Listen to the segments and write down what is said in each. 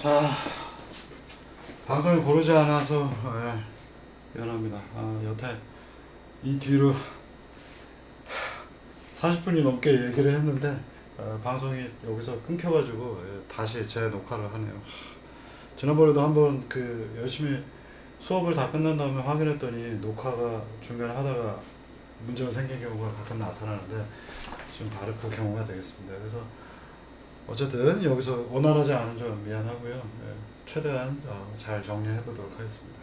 자, 방송이 고르지 않아서 미안합니다. 여태 이 뒤로 40분이 넘게 얘기를 했는데 방송이 여기서 끊겨가지고 다시 재녹화를 하네요. 지난번에도 한번 열심히 수업을 다 끝난 다음에 확인했더니 녹화가 중간에 하다가 문제가 생긴 경우가 가끔 나타나는데 지금 바로 그 경우가 되겠습니다. 그래서 어쨌든 여기서 원활하지 않은 점 미안하고요. 최대한 잘 정리해 보도록 하겠습니다.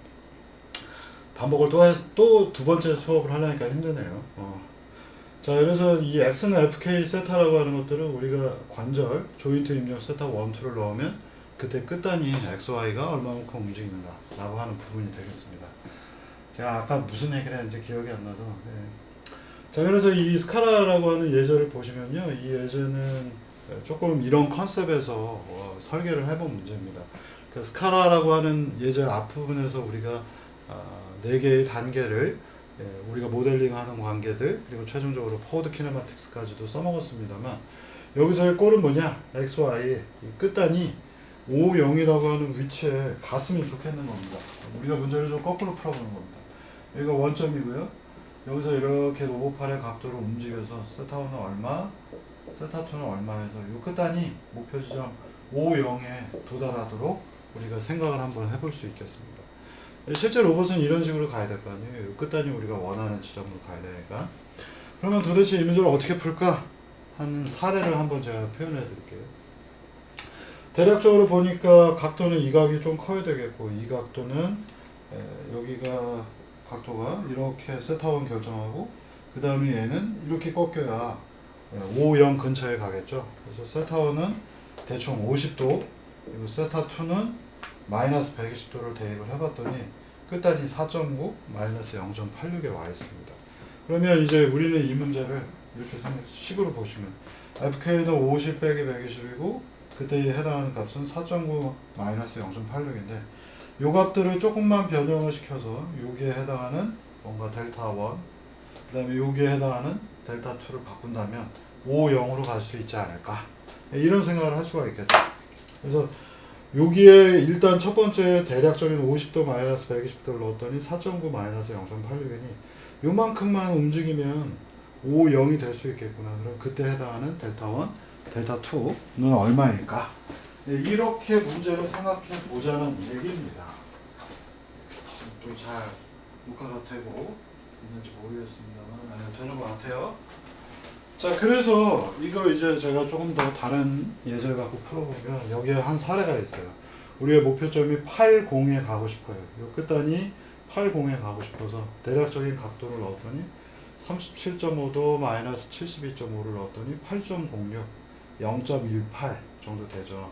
반복을 또 두 번째 수업을 하려니까 힘드네요. 자, 그래서 이 X는 FK 세타라고 하는 것들은 우리가 관절 조인트 입력 세타 1, 2를 넣으면 그때 끝단위 XY가 얼마만큼 움직이는가 라고 하는 부분이 되겠습니다. 제가 아까 무슨 얘기를 했는지 기억이 안 나서. 자, 그래서 이 스카라라고 하는 예제를 보시면요, 이 예제는 조금 이런 컨셉에서 설계를 해본 문제입니다. 그 스카라라고 하는 예제 앞부분에서 우리가 4개의 단계를 우리가 모델링하는 관계들, 그리고 최종적으로 포워드 키네마틱스까지도 써먹었습니다만, 여기서의 꼴은 뭐냐? XY 끝단이 5, 0이라고 하는 위치에 갔으면 좋겠는 겁니다. 우리가 문제를 좀 거꾸로 풀어보는 겁니다. 여기가 원점이고요. 여기서 이렇게 로봇팔의 각도를 움직여서 세타1은 얼마, 세타2는 얼마 해서 이 끝단이 목표 지점 5, 0에 도달하도록 우리가 생각을 한번 해볼 수 있겠습니다. 실제 로봇은 이런 식으로 가야 될 거 아니에요. 끝단이 우리가 원하는 지점으로 가야 되니까. 그러면 도대체 이 문제를 어떻게 풀까? 한 사례를 한번 제가 표현해 드릴게요. 대략적으로 보니까 각도는 이 각이 좀 커야 되겠고, 이 각도는 여기가 각도가 이렇게 세타1 결정하고, 그 다음에 얘는 이렇게 꺾여야 5, 0 근처에 가겠죠. 그래서 세타1은 대충 50도, 그리고 세타2는 마이너스 120도를 대입을 해봤더니 끝단이 4.9 마이너스 0.86에 와 있습니다. 그러면 이제 우리는 이 문제를 이렇게 식으로 보시면 FK는 50 빼기 120이고 그때에 해당하는 값은 4.9 마이너스 0.86인데 요 값들을 조금만 변형을 시켜서 여기에 해당하는 뭔가 델타 1, 그 다음에 여기에 해당하는 델타 2를 바꾼다면 5, 0으로 갈 수 있지 않을까, 이런 생각을 할 수가 있겠죠. 그래서 여기에 일단 첫 번째 대략적인 50도 마이너스 120도를 넣었더니 4.9 마이너스 0.86이니 요만큼만 움직이면 5, 0이 될 수 있겠구나. 그럼 그때 해당하는 델타 1, 델타 2는 얼마일까? 이렇게 문제를 생각해 보자는 얘기입니다. 또 잘 녹화가 되고 있는지 모르겠습니다만 되는 것 같아요. 자, 그래서 이걸 이제 제가 조금 더 다른 예제를 갖고 풀어보면 여기에 한 사례가 있어요. 우리의 목표점이 80에 가고 싶어요. 요 끝단이 80에 가고 싶어서 대략적인 각도를 넣었더니 37.5도 마이너스 72.5를 넣었더니 8.06, 0.18 정도 되죠.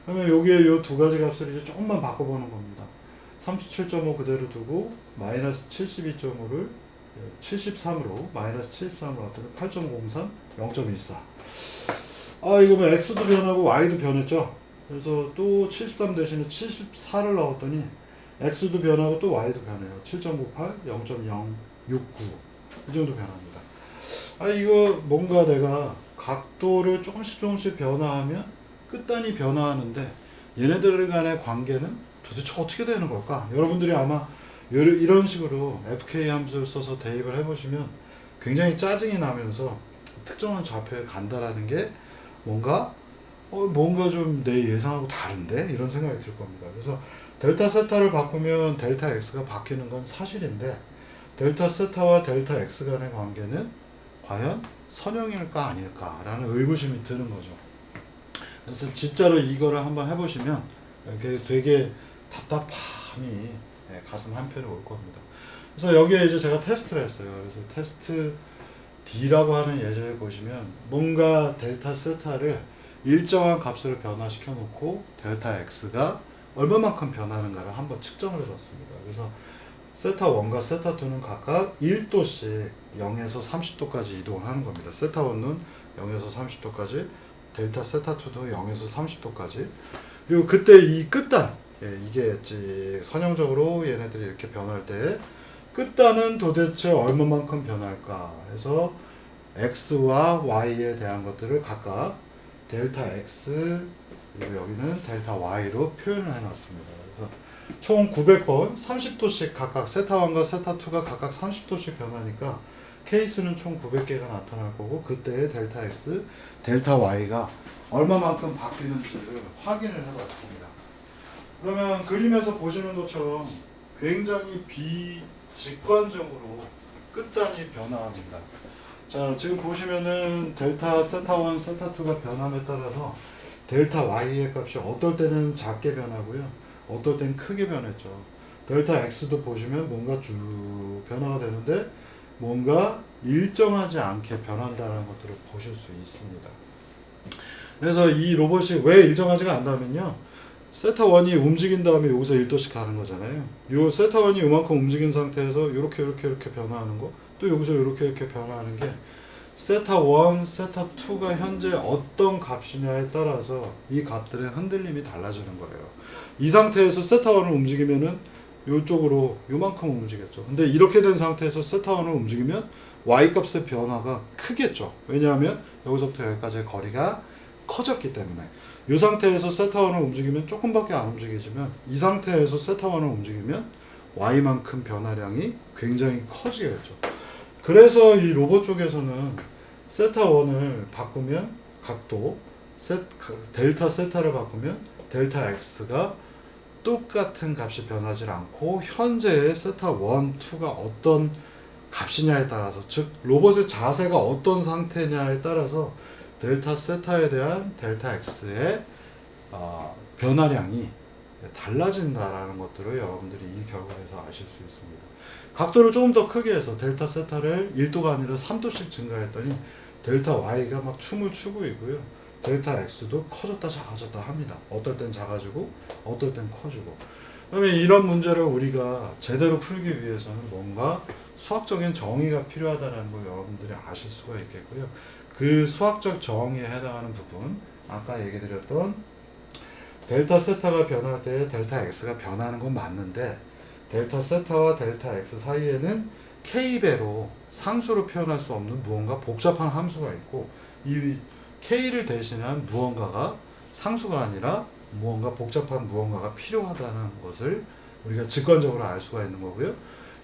그러면 여기에 요 두 가지 값을 이제 조금만 바꿔보는 겁니다. 37.5 그대로 두고 마이너스 72.5를 73으로 마이너스 73으로 왔더니 8.03, 0.14. 이거 뭐 x도 변하고 y도 변했죠. 그래서 또 73 대신에 74를 넣었더니 x도 변하고 또 y도 변해요. 7.98, 0.069 이 정도 변합니다. 이거 뭔가 내가 각도를 조금씩 변화하면 끝단이 변화하는데 얘네들 간의 관계는 도대체 어떻게 되는 걸까? 여러분들이 아마 이런 식으로 FK 함수를 써서 대입을 해보시면 굉장히 짜증이 나면서 특정한 좌표에 간다라는 게 뭔가 좀 내 예상하고 다른데? 이런 생각이 들 겁니다. 그래서 델타 세타를 바꾸면 델타 X가 바뀌는 건 사실인데 델타 세타와 델타 X 간의 관계는 과연 선형일까 아닐까 라는 의구심이 드는 거죠. 그래서 진짜로 이거를 한번 해보시면 되게 답답함이 가슴 한편에 올 겁니다. 그래서 여기에 이제 제가 테스트를 했어요. 그래서 테스트 D라고 하는 예제에 보시면 뭔가 델타 세타를 일정한 값으로 변화시켜 놓고 델타 X가 얼마만큼 변하는가를 한번 측정을 해봤습니다. 그래서 세타 1과 세타 2는 각각 1도씩 0에서 30도까지 이동을 하는 겁니다. 세타 1은 0에서 30도까지, 델타 세타 2도 0에서 30도까지. 그리고 그때 이 끝단, 이게 선형적으로 얘네들이 이렇게 변할 때 끝단은 도대체 얼마만큼 변할까 해서 X와 Y에 대한 것들을 각각 델타 X, 그리고 여기는 델타 Y로 표현을 해놨습니다. 그래서 총 900번 30도씩 각각 세타1과 세타2가 각각 30도씩 변하니까 케이스는 총 900개가 나타날 거고 그때의 델타 X, 델타 Y가 얼마만큼 바뀌는지를 확인을 해봤습니다. 그러면 그림에서 보시는 것처럼 굉장히 비직관적으로 끝단위 변화합니다. 자, 지금 보시면은 델타 세타1, 세타2가 변함에 따라서 델타 Y의 값이 어떨 때는 작게 변하고요. 어떨 땐 크게 변했죠. 델타 X도 보시면 뭔가 쭉 변화가 되는데 뭔가 일정하지 않게 변한다는 것들을 보실 수 있습니다. 그래서 이 로봇이 왜 일정하지가 않다면요. 세타1이 움직인 다음에 여기서 1도씩 가는 거잖아요. 요 세타1이 요만큼 움직인 상태에서 이렇게 변화하는 거, 또 여기서 이렇게 변화하는 게 세타1, 세타2가 현재 어떤 값이냐에 따라서 이 값들의 흔들림이 달라지는 거예요. 이 상태에서 세타1을 움직이면은 이쪽으로 요만큼 움직였죠. 근데 이렇게 된 상태에서 세타1을 움직이면 Y값의 변화가 크겠죠. 왜냐하면 여기서부터 여기까지의 거리가 커졌기 때문에. 이 상태에서 세타1을 움직이면 조금밖에 안 움직이지만 이 상태에서 세타1을 움직이면 Y만큼 변화량이 굉장히 커지겠죠. 그래서 이 로봇 쪽에서는 세타1을 바꾸면 각도, 델타 세타를 바꾸면 델타 X가 똑같은 값이 변하지 않고 현재의 세타1, 2가 어떤 값이냐에 따라서, 즉 로봇의 자세가 어떤 상태냐에 따라서 델타 세타에 대한 델타 X의 변화량이 달라진다라는 것들을 여러분들이 이 결과에서 아실 수 있습니다. 각도를 조금 더 크게 해서 델타 세타를 1도가 아니라 3도씩 증가했더니 델타 Y가 막 춤을 추고 있고요. 델타 X도 커졌다 작아졌다 합니다. 어떨 땐 작아지고 어떨 땐 커지고. 그러면 이런 문제를 우리가 제대로 풀기 위해서는 뭔가 수학적인 정의가 필요하다는 걸 여러분들이 아실 수가 있겠고요. 그 수학적 정의에 해당하는 부분, 아까 얘기 드렸던 델타 세타가 변할 때 델타 X가 변하는 건 맞는데 델타 세타와 델타 X 사이에는 K배로 상수로 표현할 수 없는 무언가 복잡한 함수가 있고 이 K를 대신한 무언가가 상수가 아니라 무언가 복잡한 무언가가 필요하다는 것을 우리가 직관적으로 알 수가 있는 거고요.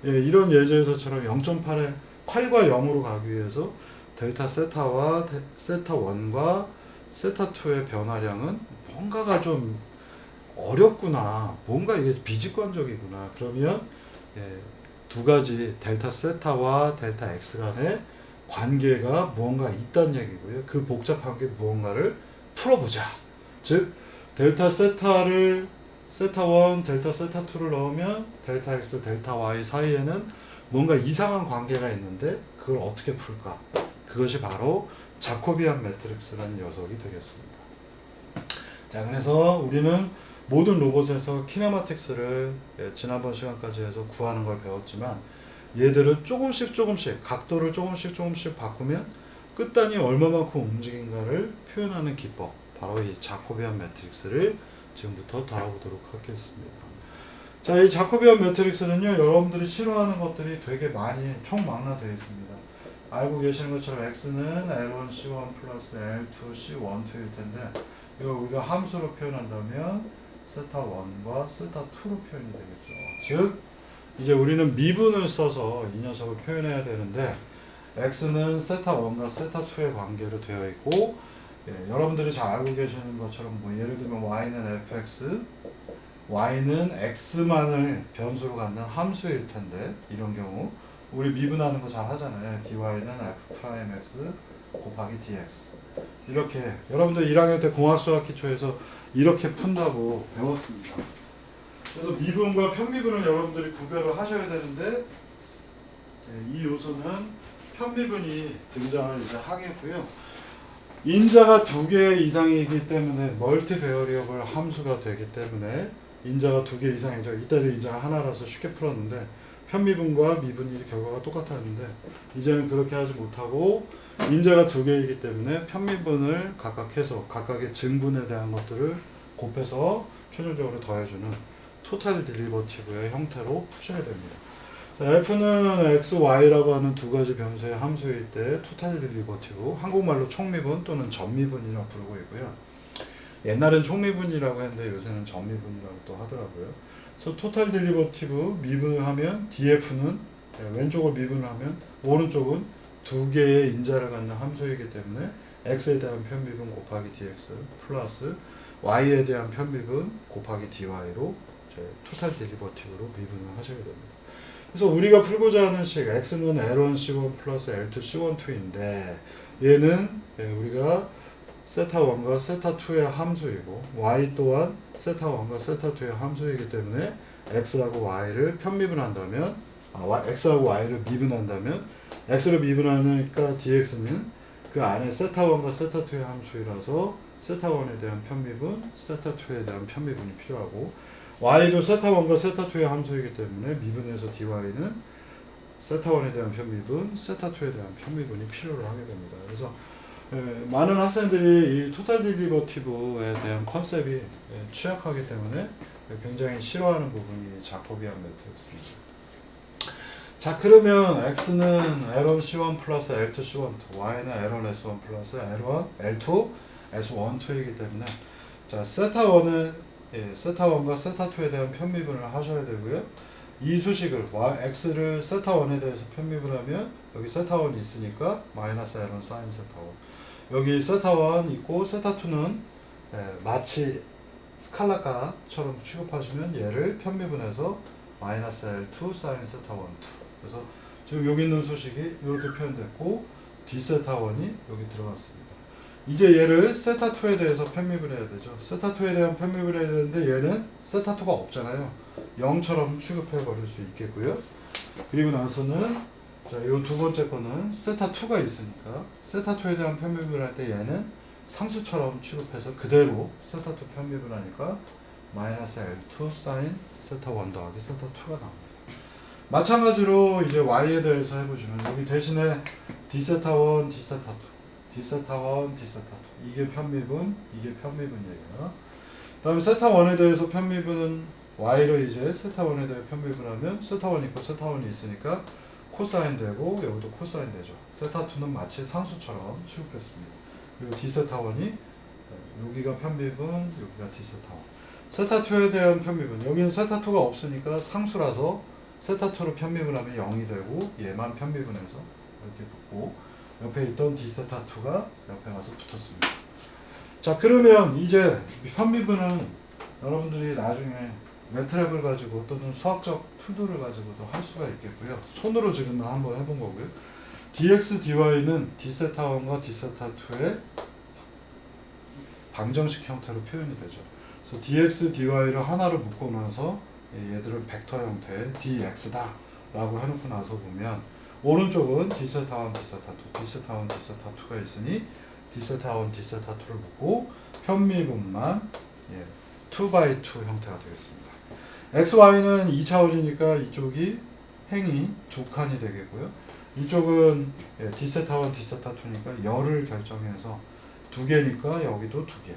예, 이런 예제에서처럼 0.8에 8과 0으로 가기 위해서 델타 세타와 세타1과 세타2의 변화량은 뭔가가 좀 어렵구나. 뭔가 이게 비직관적이구나. 그러면 예, 두 가지 델타 세타와 델타 X 간의 관계가 무언가 있다는 얘기고요. 그 복잡한 게 무언가를 풀어보자. 즉 델타 세타를 세타1, 델타 세타2를 넣으면 델타 X, 델타 Y 사이에는 뭔가 이상한 관계가 있는데 그걸 어떻게 풀까? 그것이 바로 자코비안 매트릭스라는 녀석이 되겠습니다. 자, 그래서 우리는 모든 로봇에서 키네마틱스를 지난번 시간까지 해서 구하는 걸 배웠지만 얘들을 조금씩 각도를 조금씩 바꾸면 끝단위 얼마만큼 움직인가를 표현하는 기법, 바로 이 자코비안 매트릭스를 지금부터 다뤄보도록 하겠습니다. 자, 이 자코비안 매트릭스는요, 여러분들이 싫어하는 것들이 되게 많이 총망라되어 있습니다. 알고 계시는 것처럼 x는 L1 C1 플러스 L2 C1 2일 텐데 이걸 우리가 함수로 표현한다면 세타1과 세타2로 표현이 되겠죠. 즉 이제 우리는 미분을 써서 이 녀석을 표현해야 되는데 x는 세타1과 세타2의 관계로 되어 있고 예, 여러분들이 잘 알고 계시는 것처럼 뭐 예를 들면 y는 fx, y는 x만을 변수로 갖는 함수일 텐데 이런 경우 우리 미분하는 거 잘 하잖아요. dy는 f'(x) 곱하기 dx 이렇게 여러분들 1학년 때 공학수학 기초에서 이렇게 푼다고 배웠습니다. 그래서 미분과 편미분을 여러분들이 구별을 하셔야 되는데 이 요소는 편미분이 등장을 이제 하겠고요. 인자가 2개 이상이기 때문에 멀티 베어리어블 함수가 되기 때문에 인자가 2개 이상이죠. 이때는 인자가 하나라서 쉽게 풀었는데 편미분과 미분이 결과가 똑같았는데 이제는 그렇게 하지 못하고 인자가 2개이기 때문에 편미분을 각각 해서 각각의 증분에 대한 것들을 곱해서 최종적으로 더해주는 토탈 데리버티브의 형태로 푸셔야 됩니다. f는 x, y라고 하는 두 가지 변수의 함수일 때 토탈 데리버티브, 한국말로 총미분 또는 전미분이라고 부르고 있고요. 옛날엔 총미분이라고 했는데 요새는 전미분이라고 또 하더라고요. 그래서 토탈 데리버티브 미분을 하면 df는 왼쪽을 미분을 하면 오른쪽은 두 개의 인자를 갖는 함수이기 때문에 x에 대한 편미분 곱하기 dx 플러스 y에 대한 편미분 곱하기 dy로 토탈 데리버티브로 미분을 하셔야 됩니다. 그래서 우리가 풀고자 하는 식 x는 L1 C1 플러스 L2 C1 2인데 얘는 우리가 세타1과 세타2의 함수이고 y 또한 세타1과 세타2의 함수이기 때문에 x하고 y를 편미분한다면 x하고 y를 미분한다면 x를 미분하니까 dx는 그 안에 세타1과 세타2의 함수이라서 세타1에 대한 편미분, 세타2에 대한 편미분이 필요하고 y도 세타1과 세타2의 함수이기 때문에 미분해서 dy는 세타1에 대한 편미분, 세타2에 대한 편미분이 필요로 하게 됩니다. 그래서 많은 학생들이 이 토탈 데리버티브에 대한 컨셉이 취약하기 때문에 굉장히 싫어하는 부분이 자코비안 매트릭스입니다. 자, 그러면 x는 L1 C1 플러스 L2 C1 2, y는 L1 S1 플러스 L1 L2 S1 2이기 때문에 자, 세타1은 세타1과 세타2에 대한 편미분을 하셔야 되고요. 이 수식을 x를 세타1에 대해서 편미분하면 여기 세타1 있으니까 마이너스 L1 사인 세타1 여기 세타1 있고 세타2는 마치 스칼라가처럼 취급하시면 얘를 편미분해서 마이너스 L2 사인 세타1 2 그래서 지금 여기 있는 수식이 이렇게 표현됐고 d세타1이 여기 들어갔습니다. 이제 얘를 세타2에 대해서 편미분해야 되죠. 세타2에 대한 편미분해야 되는데 얘는 세타2가 없잖아요. 0처럼 취급해 버릴 수 있겠고요. 그리고 나서는 자, 이 두 번째 거는 세타2가 있으니까 세타2에 대한 편미분을 할 때 얘는 상수처럼 취급해서 그대로 세타2 편미분하니까 마이너스 L2 사인 세타1 더하기 세타2가 나옵니다. 마찬가지로 이제 y에 대해서 해보시면 여기 대신에 d세타1, d세타2 d세타1, d세타2 이게 편미분, 이게 편미분이에요. 다음 세타1에 대해서 편미분은 y를 이제 세타1에 대해 편미분하면 세타1 있고 세타1이 있으니까 코사인 되고 여기도 코사인 되죠. 세타2는 마치 상수처럼 취급했습니다. 그리고 d세타1이 여기가 편미분, 여기가 d세타1 세타2에 대한 편미분 여기는 세타2가 없으니까 상수라서 세타2로 편미분하면 0이 되고 얘만 편미분해서 이렇게 붙고 옆에 있던 d세타2가 옆에 가서 붙었습니다. 자, 그러면 이제 편미분은 여러분들이 나중에 매트랩을 가지고 또는 수학적 툴들을 가지고도 할 수가 있겠고요. 손으로 지금 한번 해본 거고요. dx, dy는 d세타1과 d세타2의 방정식 형태로 표현이 되죠. 그래서 dx, dy를 하나로 묶고 나서 얘들은 벡터 형태의 dx다 라고 해놓고 나서 보면 오른쪽은 d세타1, d세타2, d세타1, d세타2가 있으니 d세타1, d세타2를 묶고 편미분만 2x2 형태가 되겠습니다. xy는 2차원이니까 이쪽이 행이 두 칸이 되겠고요. 이쪽은 d세타1, d세타2니까 열을 결정해서 두 개니까 여기도 두 개.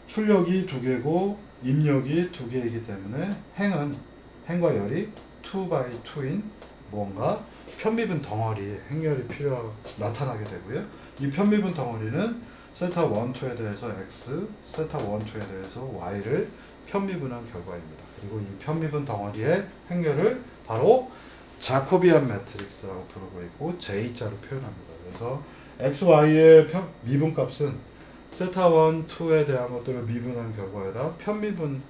출력이 두 개고 입력이 두 개이기 때문에 행과 열이 2x2인 뭔가 편미분 덩어리 행열이 나타나게 되고요. 이 편미분 덩어리는 세타 1, 2에 대해서 x, 세타 1, 2에 대해서 y를 편미분한 결과입니다. 그리고 이 편미분 덩어리의 행렬을 바로 자코비안 매트릭스라고 부르고 있고 J자로 표현합니다. 그래서 XY의 미분값은 세타 1, 2에 대한 것들을 미분한 결과에다 편미분인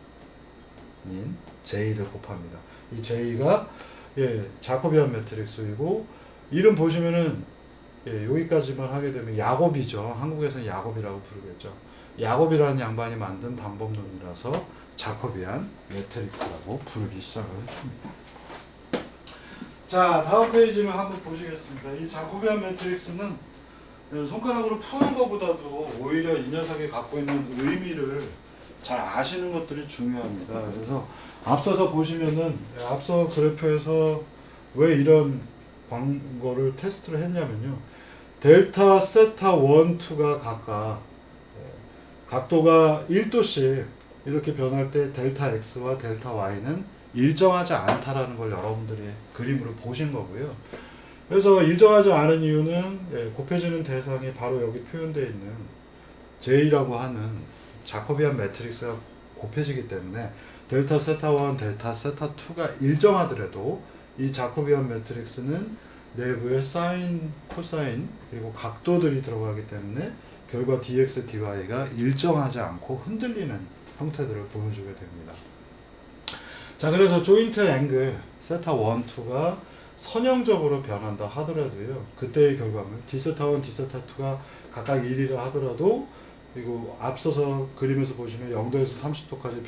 J를 곱합니다. 이 J가 자코비안 매트릭스이고 이름 보시면은 여기까지만 하게 되면 야곱이죠. 한국에서는 야곱이라고 부르겠죠. 야곱이라는 양반이 만든 방법론이라서 자코비안 매트릭스라고 부르기 시작을 했습니다. 자, 다음 페이지를 한번 보시겠습니다. 이 자코비안 매트릭스는 손가락으로 푸는 것보다도 오히려 이 녀석이 갖고 있는 의미를 잘 아시는 것들이 중요합니다. 그래서 앞서서 보시면은 앞서 그래프에서 왜 이런 광고를 테스트를 했냐면요. 델타 세타 1, 2가 각각 각도가 1도씩 이렇게 변할 때 델타 x와 델타 y는 일정하지 않다라는 걸 여러분들이 그림으로 보신 거고요. 그래서 일정하지 않은 이유는 곱해지는 대상이 바로 여기 표현되어 있는 J라고 하는 자코비안 매트릭스가 곱해지기 때문에 델타 세타 1, 델타 세타 2가 일정하더라도 이 자코비안 매트릭스는 내부에 사인, 코사인 그리고 각도들이 들어가기 때문에 결과 dx, dy가 일정하지 않고 흔들리는 형태들을 보여주게 됩니다. 자, 그래서 조인트 앵글 세타 1, 2가 선형적으로 변한다 하더라도요, 그때의 결과물 d세타 1, d세타 2가 각각 1이라 하더라도, 그리고 앞서서 그림에서 보시면 0도에서 30도까지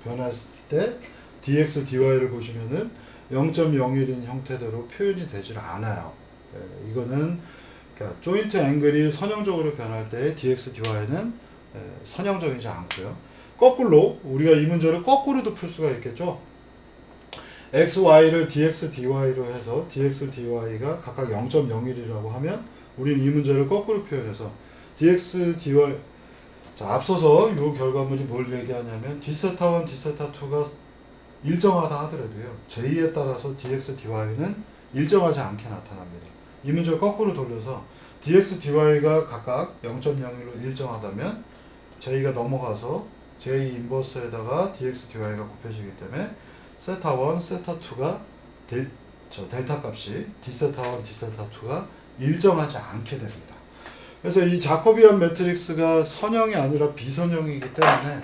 변했을 때 dx, dy를 보시면은 0.01인 형태대로 표현이 되질 않아요. 이거는 그러니까 조인트 앵글이 선형적으로 변할 때 dx, dy는 선형적이지 않고요. 거꾸로 우리가 이 문제를 거꾸로도 풀 수가 있겠죠. x, y를 dx, dy로 해서 dx, dy가 각각 0.01이라고 하면 우리는 이 문제를 거꾸로 표현해서 dx, dy, 자, 앞서서 이 결과물이 뭘 얘기하냐면 d세타 1, d세타 2가 일정하다 하더라도요, j 에 따라서 dx, dy는 일정하지 않게 나타납니다. 이 문제를 거꾸로 돌려서 dx, dy가 각각 0.01로 일정하다면 j가 넘어가서 j 인버스에다가 dx, dy가 곱해지기 때문에 세타 1, 세타 2가 델타 값이 d세타 1, d세타 2가 일정하지 않게 됩니다. 그래서 이 자코비안 매트릭스가 선형이 아니라 비선형이기 때문에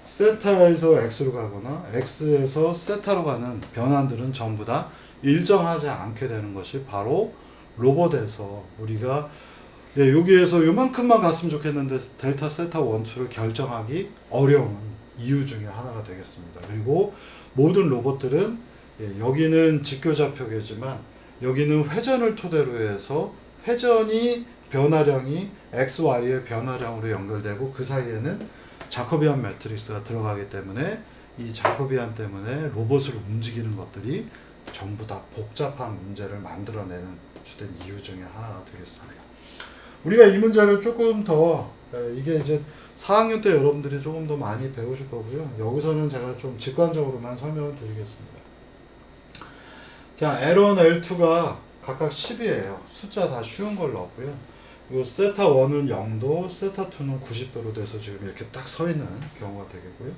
세타에서 x로 가거나 x에서 세타로 가는 변환들은 전부 다 일정하지 않게 되는 것이 바로 로봇에서 우리가 여기에서 요만큼만 갔으면 좋겠는데 델타 세타 1, 2를 결정하기 어려운 이유 중에 하나가 되겠습니다. 그리고 모든 로봇들은 여기는 직교좌표계지만 여기는 회전을 토대로 해서 회전이 변화량이 x, y의 변화량으로 연결되고 그 사이에는 자코비안 매트릭스가 들어가기 때문에 이 자코비안 때문에 로봇을 움직이는 것들이 전부 다 복잡한 문제를 만들어내는 주된 이유 중에 하나가 되겠습니다. 우리가 이 문제를 조금 더 이게 이제 4학년 때 여러분들이 조금 더 많이 배우실 거고요. 여기서는 제가 좀 직관적으로만 설명을 드리겠습니다. 자, L1, L2가 각각 10이에요. 숫자 다 쉬운 걸 넣었고요. 그리고 세타 1은 0도, 세타 2는 90도로 돼서 지금 이렇게 딱 서 있는 경우가 되겠고요.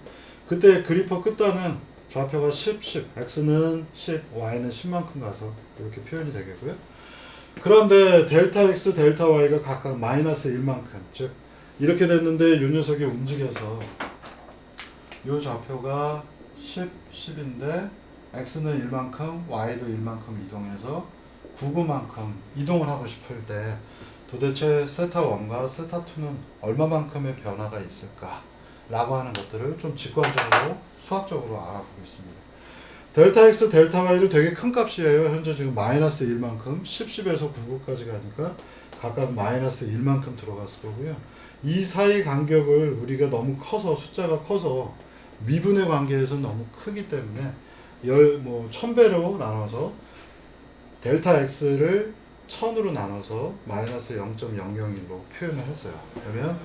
그때 그리퍼 끝단은 좌표가 10, 10, x는 10, y는 10만큼 가서 이렇게 표현이 되겠고요. 그런데 델타 x, 델타 y가 각각 마이너스 1만큼, 즉 이렇게 됐는데 이 녀석이 움직여서 이 좌표가 10, 10인데 x는 1만큼, y도 1만큼 이동해서 99만큼 이동을 하고 싶을 때 도대체 세타 1과 세타 2는 얼마만큼의 변화가 있을까? 라고 하는 것들을 좀 직관적으로 수학적으로 알아보겠습니다. 델타 x, 델타 y도 되게 큰 값이에요. 현재 지금 마이너스 1만큼 10, 10에서 99까지 가니까 각각 마이너스 1만큼 들어갔을 거고요. 이 사이 간격을 우리가 너무 커서 숫자가 커서 미분의 관계에서 너무 크기 때문에 1000배로 나눠서 델타 x를 1000으로 나눠서 마이너스 0.001로 표현을 했어요. 그러면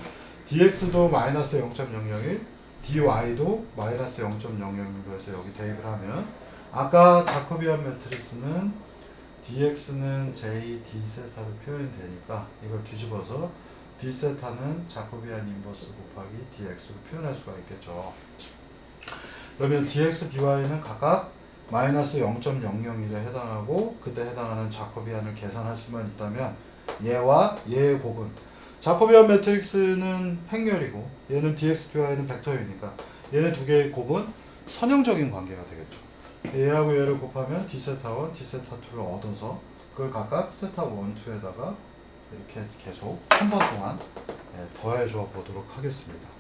dx도 마이너스 0.001, dy도 마이너스 0.001로 해서 여기 대입을 하면 아까 자코비안 매트릭스는 dx는 j d세타로 표현이 되니까 이걸 뒤집어서 d세타는 자코비안 인버스 곱하기 dx로 표현할 수가 있겠죠. 그러면 dx, dy는 각각 마이너스 0.001에 해당하고 그때 해당하는 자코비안을 계산할 수만 있다면 얘와 얘의 곱은 자코비안 매트릭스는 행렬이고 얘는 dx, dy는 벡터이니까 얘네 두 개의 곱은 선형적인 관계가 되겠죠. 얘하고 얘를 곱하면 d세타와 d세타 2를 얻어서 그걸 각각 세타 1, 2에다가 이렇게 계속 한 번 동안 더해 줘 보도록 하겠습니다.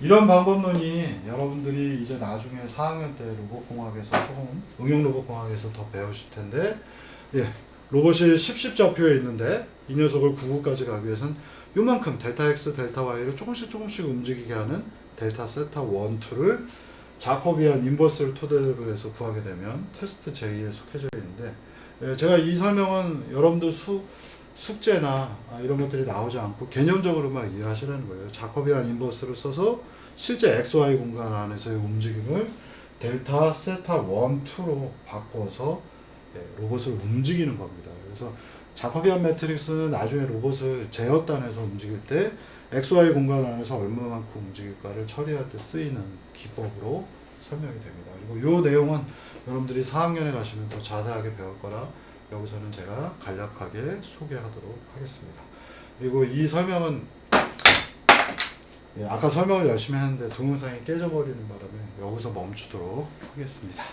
이런 방법론이 여러분들이 이제 나중에 4학년 때 로봇공학에서 조금 응용 로봇공학에서 더 배우실 텐데, 로봇이 10, 10좌표에 있는데 이 녀석을 99까지 가기 위해서는 요만큼 델타 x, 델타 y를 조금씩 움직이게 하는 델타 세타 1, 2를 자코비안 인버스를 토대로 해서 구하게 되면 테스트 J에 속해져 있는데, 제가 이 설명은 여러분들 숙제나 이런 것들이 나오지 않고 개념적으로만 이해하시라는 거예요. 자코비안 인버스를 써서 실제 XY 공간 안에서의 움직임을 델타 세타 1, 2로 바꿔서 로봇을 움직이는 겁니다. 그래서 자커비안 매트릭스는 나중에 로봇을 제어단에서 움직일 때 XY 공간 안에서 얼마만큼 움직일까를 처리할 때 쓰이는 기법으로 설명이 됩니다. 그리고 이 내용은 여러분들이 4학년에 가시면 더 자세하게 배울 거라 여기서는 제가 간략하게 소개하도록 하겠습니다. 그리고 이 설명은 아까 설명을 열심히 했는데 동영상이 깨져버리는 바람에 여기서 멈추도록 하겠습니다.